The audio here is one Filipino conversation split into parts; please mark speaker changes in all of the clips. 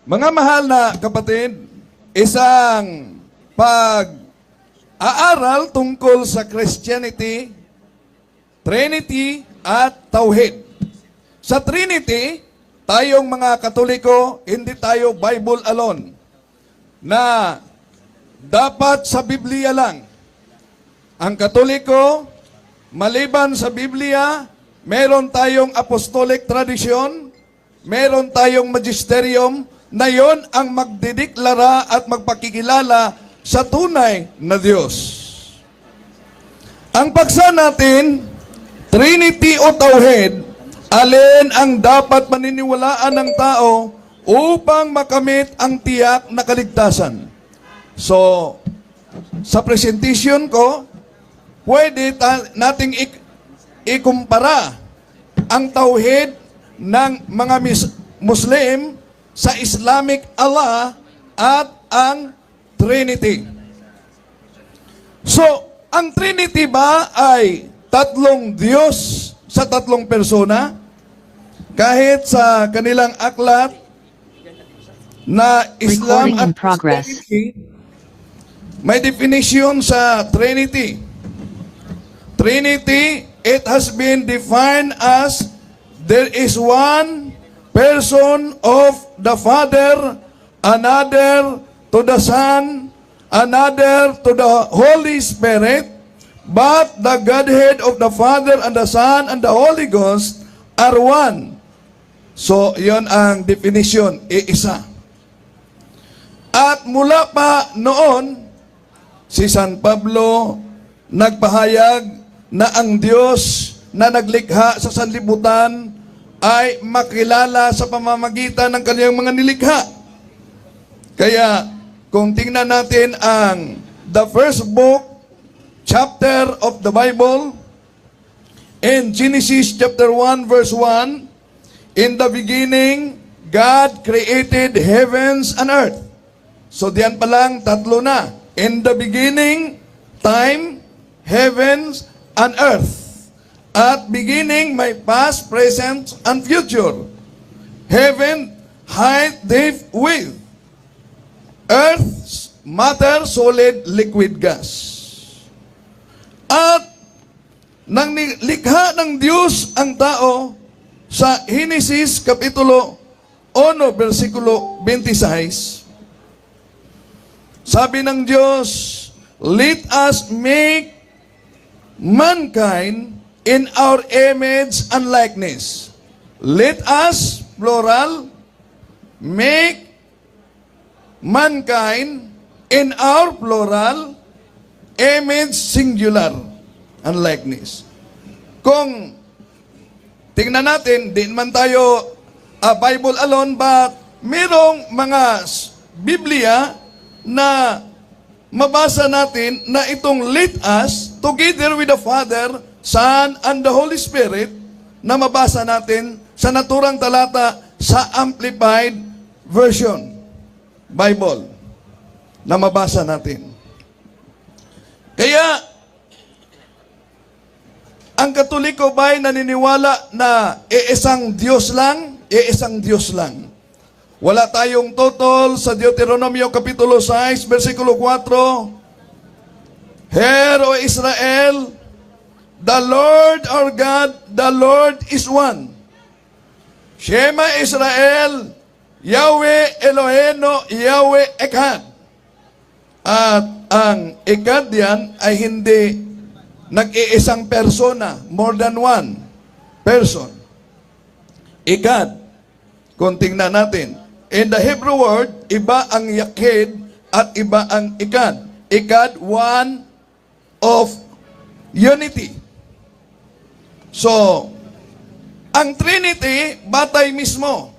Speaker 1: Mga mahal na kapatid, isang pag-aaral tungkol sa Christianity, Trinity at Tauhid. Sa Trinity, tayong mga Katoliko, hindi tayo Bible alone, na dapat sa Biblia lang. Ang Katoliko, maliban sa Biblia, meron tayong apostolic tradition, meron tayong magisterium, na yon ang magdideklara at magpakikilala sa tunay na Diyos. Ang paksa natin, Trinity o Tauhid, alin ang dapat maniniwalaan ng tao upang makamit ang tiyak na kaligtasan. So, sa presentation ko, pwede nating ikumpara ang Tauhid ng mga Muslim sa Islamic Allah at ang Trinity. So, ang Trinity ba ay tatlong Diyos sa tatlong persona? Kahit sa kanilang aklat na Islam
Speaker 2: Recording in
Speaker 1: at
Speaker 2: progress.
Speaker 1: Christianity, may definition sa Trinity. Trinity, it has been defined as there is one person of the Father, another to the Son, another to the Holy Spirit, but the Godhead of the Father and the Son and the Holy Ghost are one. So, yon ang definition, iisa. At mula pa noon, si San Pablo nagpahayag na ang Diyos na naglikha sa sanlibutan ay makilala sa pamamagitan ng kanyang mga nilikha. Kaya, kung tingnan natin ang the first book, chapter of the Bible, in Genesis chapter 1, verse 1, in the beginning, God created heavens and earth. So, diyan pa lang, tatlo na. In the beginning, time, heavens, and earth. At beginning, may past, present, and future. Heaven, height, depth, width. Earth, matter, solid, liquid, gas. At nang likha ng Diyos ang tao sa Genesis Kapitulo 1, versikulo 26, sabi ng Diyos, let us make mankind in our image and likeness. Let us, plural, make mankind in our plural image singular and likeness. Kung tingnan natin, di man tayo Bible alone, but merong mga Biblia na mabasa natin na itong let us together with the Father, Son, and the Holy Spirit na mabasa natin sa naturang talata sa Amplified Version Bible na mabasa natin. Kaya, ang Katoliko ba'y naniniwala na iisang Diyos lang? Iisang Diyos lang. Wala tayong total sa Deuteronomio Kapitulo 6, versikulo 4. Hear, O Israel, the Lord our God, the Lord is one. Shema Israel, Yahweh Eloheno, Yahweh Echad. At ang Echad yan ay hindi nag-iisang persona, more than one person. Echad. Kung tingnan natin, in the Hebrew word, iba ang Yachid at iba ang Echad. Echad, one of unity. So, ang Trinity, batay mismo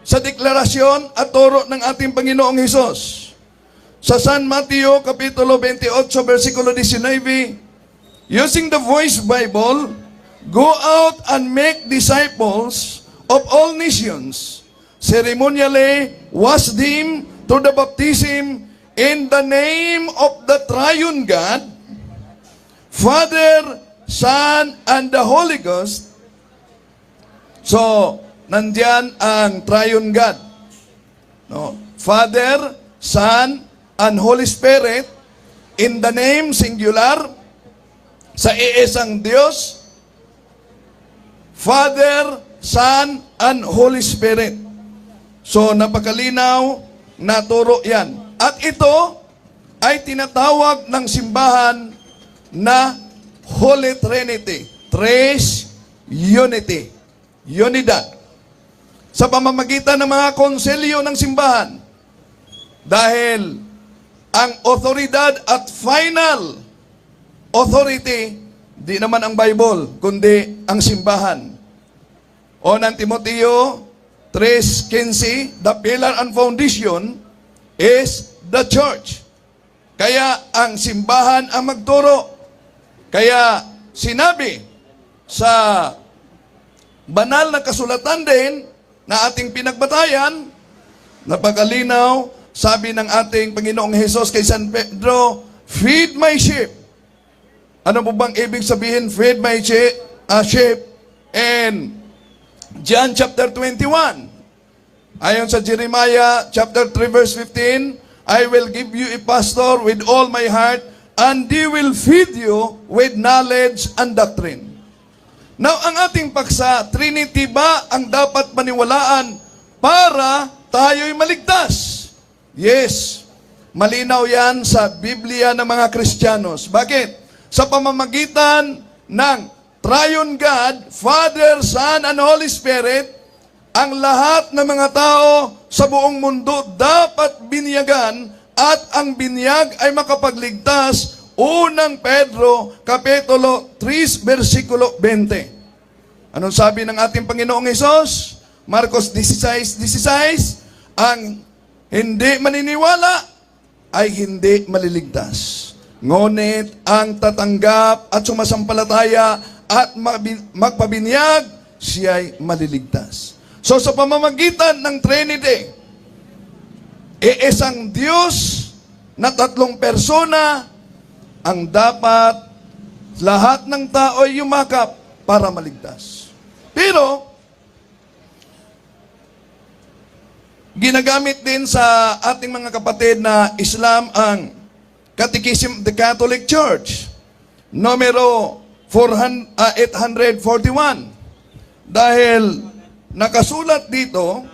Speaker 1: sa deklarasyon at turo ng ating Panginoong Hesus. Sa San Mateo, Kapitulo 28, versikulo 19, using the Voice Bible, go out and make disciples of all nations, ceremonially wash them through the baptism in the name of the triune God, Father, Son, and the Holy Ghost. So, nandyan ang triune God. No? Father, Son, and Holy Spirit, in the name singular, sa iisang Diyos, Father, Son, and Holy Spirit. So, napakalinaw na turo yan. At ito ay tinatawag ng simbahan na Holy Trinity. Tres Unity. Unidad. Sa pamamagitan ng mga konselyo ng simbahan. Dahil ang otoridad at final authority, di naman ang Bible, kundi ang simbahan. O ng Timoteo 3:15, the pillar and foundation is the church. Kaya ang simbahan ang magturo. Kaya sinabi sa banal na kasulatan din na ating pinagbatayan, napakalinaw, sabi ng ating Panginoong Hesus kay San Pedro, feed my sheep. Ano po bang ibig sabihin, feed my sheep? And John chapter 21, ayon sa Jeremiah chapter 3 verse 15, I will give you a pastor with all my heart, and he will feed you with knowledge and doctrine. Now, ang ating paksa, Trinity ba ang dapat maniwalaan para tayo'y maligtas? Yes, malinaw yan sa Biblia ng mga Kristiyanos. Bakit? Sa pamamagitan ng Triune God, Father, Son, and Holy Spirit, ang lahat ng mga tao sa buong mundo dapat binyagan at ang binyag ay makapagligtas. Unang Pedro, Kapitulo 3, versikulo 20. Anong sabi ng ating Panginoong Hesus? Marcos 16:16, ang hindi maniniwala ay hindi maliligtas. Ngunit ang tatanggap at sumasampalataya at magpabinyag, siya'y maliligtas. So sa pamamagitan ng Trinity, iisang Diyos na tatlong persona ang dapat lahat ng tao ay yumakap para maligtas. Pero, ginagamit din sa ating mga kapatid na Islam ang Catechism of the Catholic Church, numero 841. Dahil nakasulat dito,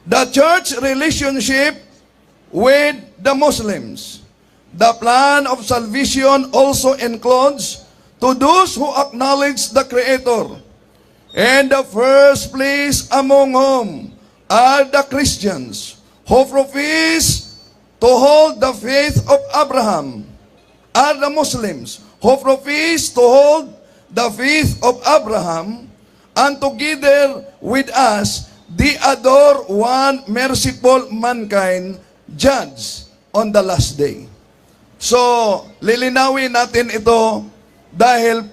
Speaker 1: the church relationship with the Muslims. The plan of salvation also includes to those who acknowledge the Creator. And the first place among whom are the Christians who profess to hold the faith of Abraham, are the Muslims who profess to hold the faith of Abraham, and together with us, they adore one merciful mankind judge on the last day. So, lilinawin natin ito dahil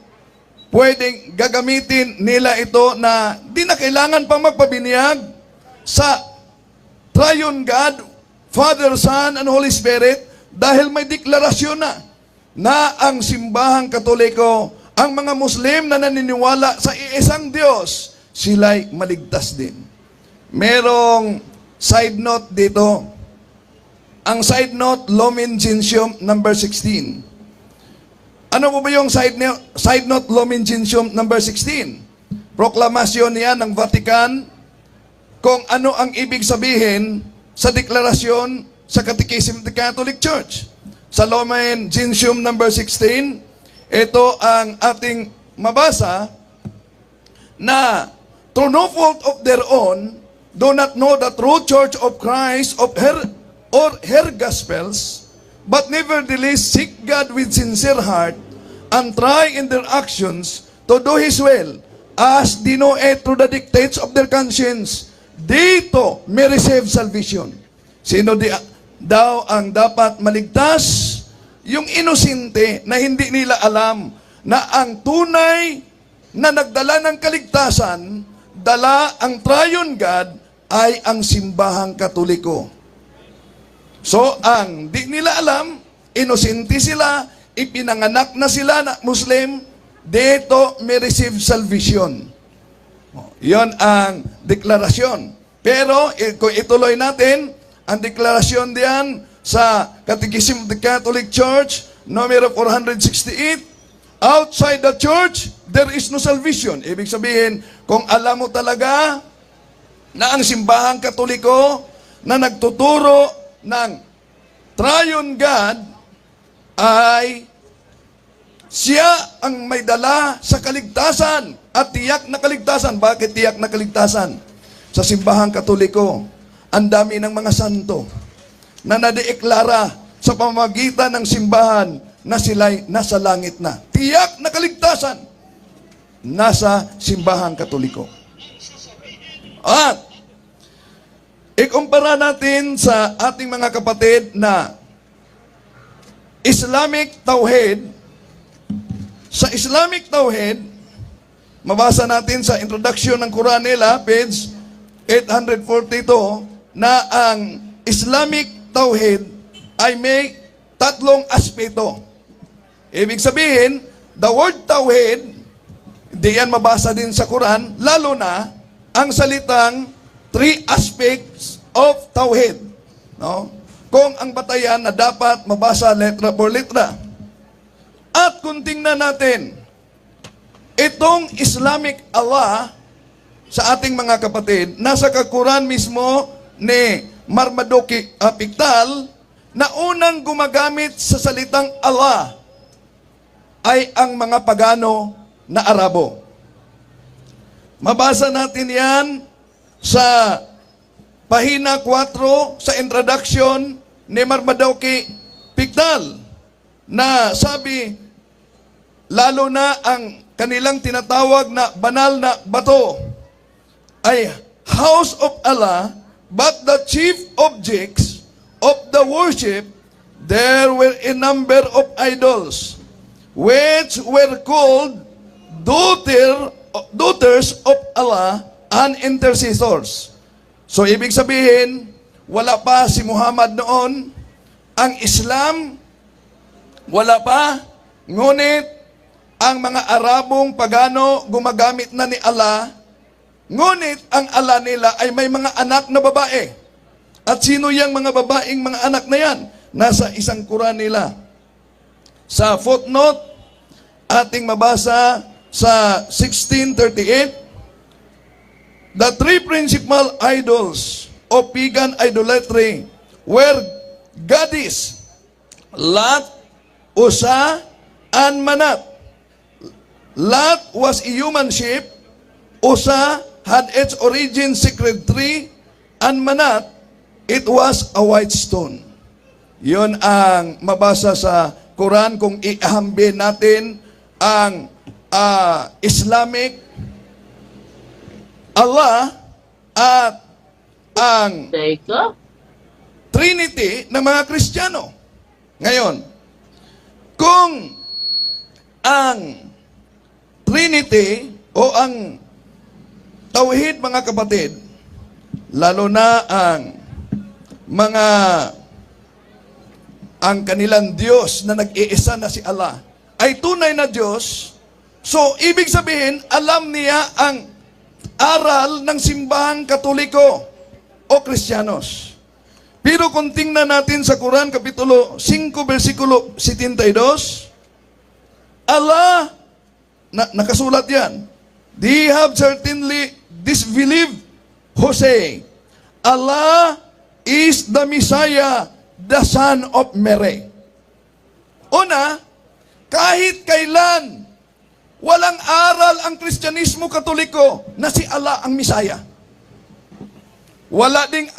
Speaker 1: pwedeng gagamitin nila ito na di na kailangan pang magpabinyag sa Triune God, Father, Son, and Holy Spirit dahil may deklarasyon na ang simbahang Katoliko, ang mga Muslim na naniniwala sa iisang Diyos, sila'y maligtas din. Merong side note dito. Ang side note, Lumen Gentium number 16. Ano po ba yung side note, Lumen Gentium number 16? Proklamasyon niya ng Vatican kung ano ang ibig sabihin sa deklarasyon sa Catechism of the Catholic Church. Sa Lumen Gentium number 16, ito ang ating mabasa na through no fault of their own, do not know the true church of Christ of her gospels, but nevertheless seek God with sincere heart and try in their actions to do His will, as they know it through the dictates of their conscience. Dito may receive salvation. Sino daw ang dapat maligtas? Yung inosente na hindi nila alam na ang tunay na nagdala ng kaligtasan, dala ang Triune God, ay ang simbahang Katoliko. So, ang di nila alam, inosente sila, ipinanganak na sila na Muslim, dito may receive salvation. Yon ang deklarasyon. Pero kung ituloy natin, ang deklarasyon diyan sa Catechism of the Catholic Church, numero 468, outside the church, there is no salvation. Ibig sabihin, kung alam mo talaga na ang simbahang Katoliko na nagtuturo ng Triune God ay siya ang may dala sa kaligtasan at tiyak na kaligtasan. Bakit tiyak na kaligtasan? Sa simbahang Katoliko, ang dami ng mga santo na nadeklara sa pamamagitan ng simbahan na sila'y nasa langit na. Tiyak na kaligtasan nasa simbahang Katoliko. At ikumpara natin sa ating mga kapatid na Islamic Tauhid. Sa Islamic Tauhid, mabasa natin sa introduction ng Quran nila, page 842, na ang Islamic Tauhid ay may tatlong aspeto. Ibig sabihin, the word Tauhid, di yan mabasa din sa Quran, lalo na ang salitang three aspects of Tauhid. No? Kung ang batayan na dapat mabasa letra por letra. At kung tingnan natin, itong Islamic Allah sa ating mga kapatid, nasa kakuran mismo ni Marmaduke Pickthall na unang gumagamit sa salitang Allah ay ang mga pagano na Arabo. Mabasa natin yan sa pahina 4 sa introduction ni Marmaduke Pickthall na sabi, lalo na ang kanilang tinatawag na banal na bato ay house of Allah, but the chief objects of the worship, there were a number of idols, which were called daughters of Allah and intercessors. So, ibig sabihin, wala pa si Muhammad noon, ang Islam, wala pa, ngunit ang mga Arabong pagano gumagamit na ni Allah, ngunit ang Allah nila ay may mga anak na babae. At sino yung mga babaeng mga anak na yan? Nasa isang Quran nila. Sa footnote, ating mabasa sa 1638, the three principal idols of pagan idolatry were goddess, Lat, Usa, and Manat. Lat was a human shape, Usa had its origin sacred tree, and Manat, it was a white stone. Yun ang mabasa sa Quran kung ihambin natin ang Islamic Allah at ang Trinity ng mga Kristiyano. Ngayon, kung ang Trinity o ang Tauhid, mga kapatid, lalo na ang kanilang Diyos na nag-iisa na si Allah, ay tunay na Diyos, so ibig sabihin, alam niya ang aral ng simbahang Katoliko o Kristiyanos. Pero kung tingnan natin sa Quran, Kapitulo 5, versikulo 72, Allah, nakasulat yan, they have certainly disbelieved who say, Allah is the Messiah, the Son of Mary. Una, kahit kailan, walang aral ang Kristyanismo Katoliko na si Allah ang Messiah. Wala ding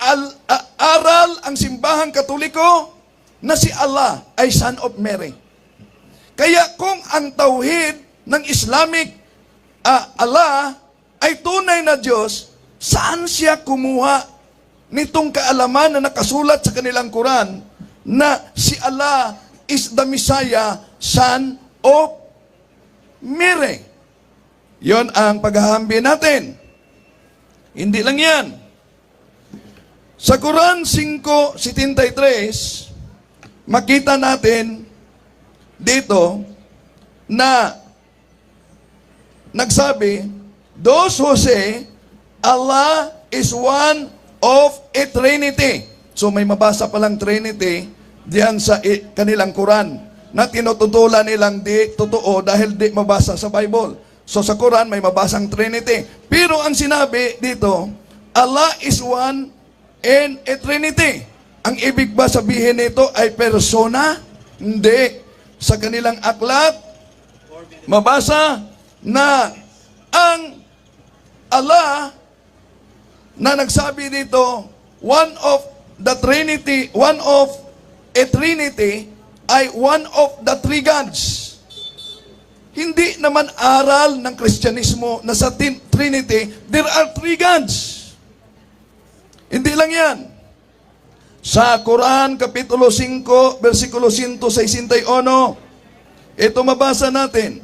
Speaker 1: aral ang simbahang Katoliko na si Allah ay Son of Mary. Kaya kung ang tauhid ng Islamic Allah ay tunay na Diyos, saan siya kumuha nitong kaalaman na nakasulat sa kanilang Quran na si Allah is the Messiah, Son of Mary? Yon ang paghahambi natin. Hindi lang yan. Sa Quran 5:73, makita natin dito na nagsabi, those who say Allah is one of a Trinity. So may mabasa palang Trinity diyan sa kanilang Quran na tinututulan nilang di totoo dahil di mabasa sa Bible. So sa Quran may mabasang Trinity. Pero ang sinabi dito, Allah is one and a Trinity. Ang ibig ba sabihin nito ay persona? Hindi. Sa kanilang aklat, mabasa na ang Allah na nagsabi dito, one of the Trinity, one of a Trinity ay one of the three gods. Hindi naman aral ng Kristyanismo na sa Trinity, there are three gods. Hindi lang yan. Sa Quran, Kapitulo 5, versikulo 161, ito mabasa natin.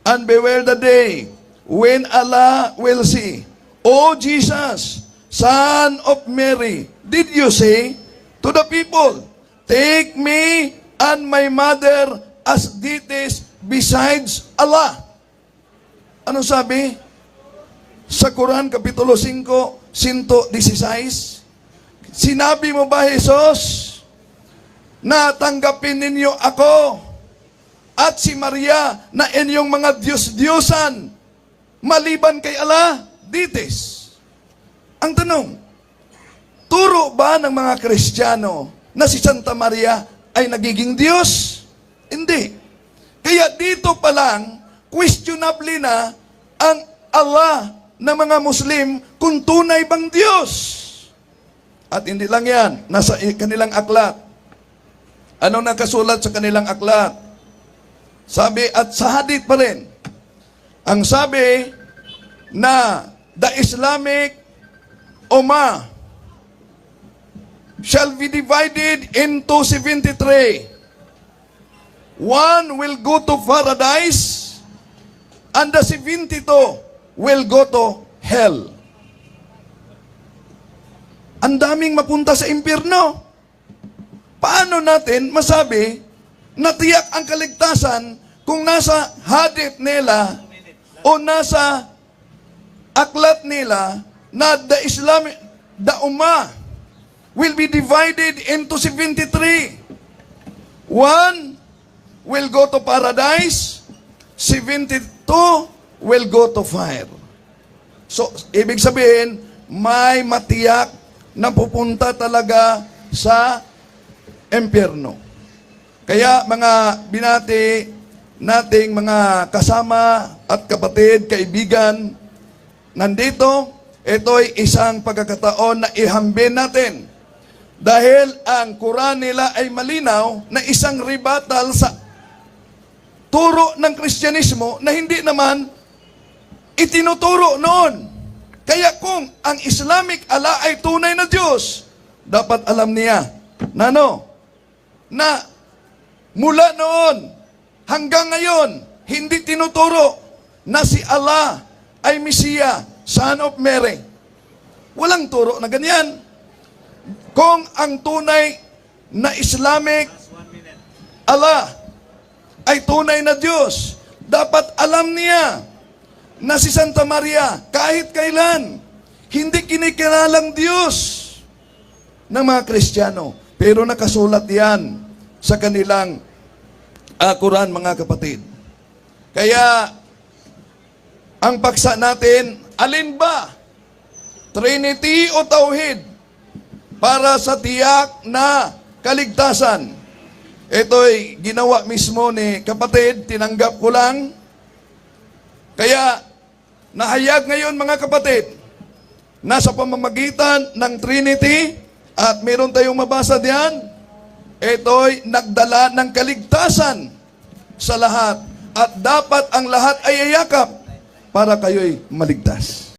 Speaker 1: And beware the day when Allah will say, O Jesus, Son of Mary, did you say to the people, take me and my mother as deities besides Allah? Ano sabi? Sa Quran, Kapitulo 5, 116, sinabi mo ba, Jesus, na tanggapin ninyo ako at si Maria na inyong mga Diyos-Diyosan maliban kay Allah? Deities. Ang tanong, turo ba ng mga Kristiyano na si Santa Maria ay nagiging Diyos? Hindi. Kaya dito pa lang, questionable na ang Allah ng mga Muslim kung tunay bang Diyos. At hindi lang yan, nasa kanilang aklat. Ano nakasulat sa kanilang aklat? Sabi, at sa hadith pa rin, ang sabi na the Islamic Ummah shall be divided into 73. One will go to paradise, and the 72 will go to hell. Ang daming mapunta sa impyerno. Paano natin masabi na tiyak ang kaligtasan kung nasa hadith nila o nasa aklat nila na the Ummah will be divided into 73. One will go to paradise, 72 will go to fire. So, ibig sabihin, may matiyak na pupunta talaga sa impyerno. Kaya mga binati nating mga kasama at kapatid, kaibigan, nandito, ito'y isang pagkakataon na ihambin natin. Dahil ang Quran nila ay malinaw na isang rebuttal sa turo ng Kristyanismo na hindi naman itinuturo noon. Kaya kung ang Islamic Allah ay tunay na Diyos, dapat alam niya na na mula noon hanggang ngayon, hindi tinuturo na si Allah ay Mesiya, Son of Mary. Walang turo na ganyan. Kung ang tunay na Islamic Allah ay tunay na Diyos, dapat alam niya na si Santa Maria kahit kailan hindi kinikilalang Diyos ng mga Kristiyano. Pero nakasulat yan sa kanilang Quran, mga kapatid. Kaya ang paksa natin, alin ba? Trinity o Tauhid para sa tiyak na kaligtasan? Ito'y ginawa mismo ni kapatid, tinanggap ko lang. Kaya nahayag ngayon, mga kapatid, nasa pamamagitan ng Trinity, at meron tayong mabasa diyan, ito'y nagdala ng kaligtasan sa lahat. At dapat ang lahat ay ayakap para kayo'y maligtas.